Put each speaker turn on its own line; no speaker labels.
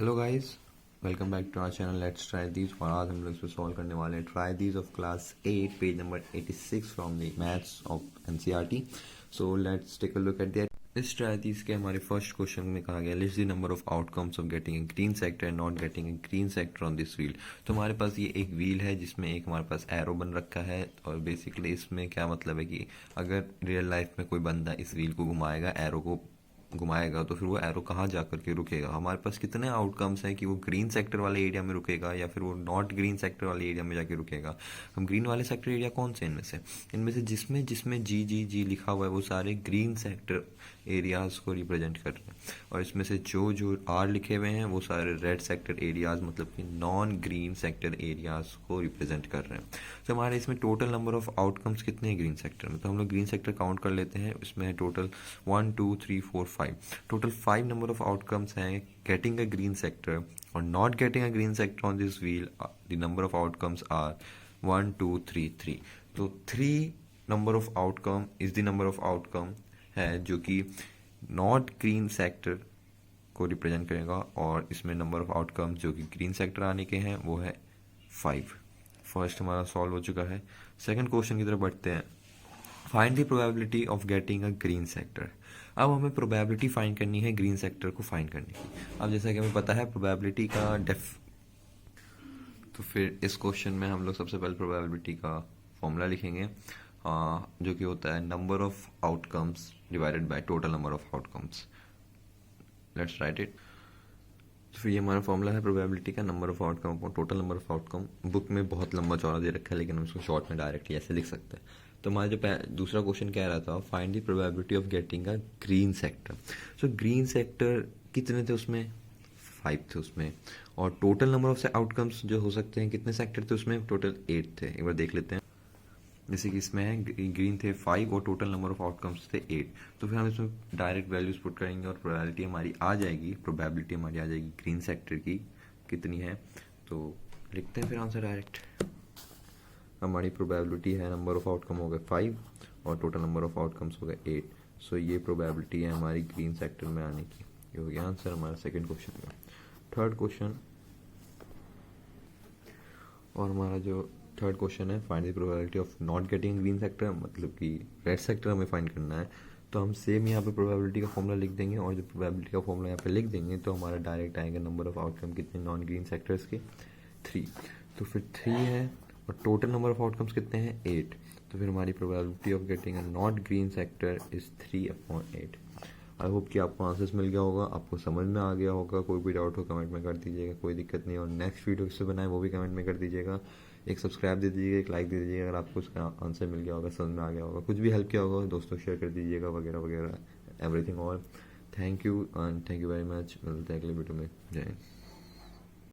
Hello guys, welcome back to our channel let's try these. और आज हम लोग इसको सॉल्व करने वाले हैं try these of class 8 page number 86 from the maths of NCERT. So let's take a look at that. इस try these के हमारे फर्स्ट क्वेश्चन में कहा गया list the number of outcomes of getting a green sector and not getting a green sector on this wheel. तो हमारे पास ये एक व्हील है जिसमें एक हमारे पास एरो बन रखा है, और बेसिकली इसमें क्या मतलब है कि अगर रियल लाइफ में कोई बंदा इस व्हील को घुमाएगा, एरो को घुमाएगा, तो फिर वो एरो कहाँ जा करके रुकेगा। हमारे पास कितने आउटकम्स हैं कि वो ग्रीन सेक्टर वाले एरिया में रुकेगा या फिर वो नॉट ग्रीन सेक्टर वाले एरिया में जाके रुकेगा। हम ग्रीन वाले सेक्टर एरिया कौन से इनमें से जिसमें जिसमें जी जी जी लिखा हुआ है वो सारे ग्रीन सेक्टर एरियाज को रिप्रेजेंट कर रहे हैं, और इसमें से जो जो आर लिखे हुए हैं वो सारे रेड सेक्टर एरियाज मतलब कि नॉन ग्रीन सेक्टर एरियाज को रिप्रेजेंट कर रहे हैं। तो हमारे इसमें टोटल नंबर ऑफ आउटकम्स कितने हैं ग्रीन सेक्टर में, तो हम लोग ग्रीन सेक्टर काउंट कर लेते हैं। इसमें है total 1 2 3 4 5, total 5 number of outcomes हैं गेटिंग अ ग्रीन सेक्टर और not getting a green sector on this wheel. The number of outcomes are 1 2 3 3। तो 3 number of outcome is the number of outcome है जो कि नॉट ग्रीन सेक्टर को represent करेगा, और इसमें नंबर ऑफ आउटकम्स जो कि ग्रीन सेक्टर आने के हैं वो है 5। फर्स्ट हमारा सॉल्व हो चुका है। सेकंड क्वेश्चन की तरफ बढ़ते हैं। Find the probability of getting a green sector. अब हमें प्रोबेबिलिटी फाइंड करनी है ग्रीन सेक्टर को फाइंड करने की। अब जैसा कि हमें पता है प्रोबेबिलिटी का तो फिर इस क्वेश्चन में हम लोग सबसे पहले प्रोबेबिलिटी का फॉर्मूला लिखेंगे, जो कि होता है number of outcomes divided by total number of outcomes. Let's write it. तो फिर ये हमारा फॉर्मूला है प्रोबेबिलिटी का नंबर ऑफ आउटकम और total number of outcome. Book में बहुत लंबा चौड़ा दे रखा है, लेकिन हम इसको शॉर्ट में डायरेक्टली ऐसे लिख सकते हैं। तो हमारा जो दूसरा क्वेश्चन कह रहा था find the probability of getting a green sector. So green sector कितने थे उसमें, 5 थे उसमें, और टोटल नंबर ऑफ आउटकम्स जो हो सकते हैं कितने सेक्टर थे उसमें, टोटल 8 थे। एक बार देख लेते हैं। जैसे कि इसमें है ग्रीन थे 5 और टोटल नंबर ऑफ आउटकम्स थे 8। तो फिर हम इसमें डायरेक्ट वैल्यूज पुट करेंगे और प्रोबेबिलिटी हमारी आ जाएगी, प्रोबेबिलिटी हमारी आ जाएगी ग्रीन सेक्टर की कितनी है। तो लिखते हैं फिर आंसर डायरेक्ट। हमारी प्रोबेबिलिटी है नंबर ऑफ आउटकम हो गए 5 और टोटल नंबर ऑफ आउटकम्स हो गए 8। सो ये प्रोबेबिलिटी है हमारी ग्रीन सेक्टर में आने की। ये हो गया आंसर हमारा सेकेंड क्वेश्चन का। थर्ड क्वेश्चन, और हमारा जो थर्ड क्वेश्चन है find the probability of not getting green sector, मतलब कि रेड सेक्टर हमें फाइंड करना है। तो हम सेम यहाँ पे प्रोबेबिलिटी का फॉर्मूला लिख देंगे, और जो प्रोबेबिलिटी का फॉर्मूला यहाँ पे लिख देंगे तो हमारा डायरेक्ट आएगा नंबर ऑफ आउटकम कितने नॉन ग्रीन सेक्टर्स के, 3। तो फिर 3 है और टोटल नंबर ऑफ आउटकम्स कितने हैं, 8। तो फिर हमारी probability of getting a not green sector is 3/8। I hope कि आपको आंसर्स मिल गया होगा, आपको समझ में आ गया होगा। कोई भी डाउट हो कमेंट में कर दीजिएगा, कोई दिक्कत नहीं। और नेक्स्ट वीडियो किससे बनाए वो भी कमेंट में कर दीजिएगा। एक सब्सक्राइब दे दीजिएगा, एक लाइक दे दीजिएगा अगर आपको उसका आंसर मिल गया होगा, समझ में आ गया होगा, कुछ भी हेल्प किया होगा दोस्तों शेयर कर दीजिएगा वगैरह वगैरह, everything all. Thank you and thank you very much. मिलते हैं अगले वीडियो में। जय हिंद।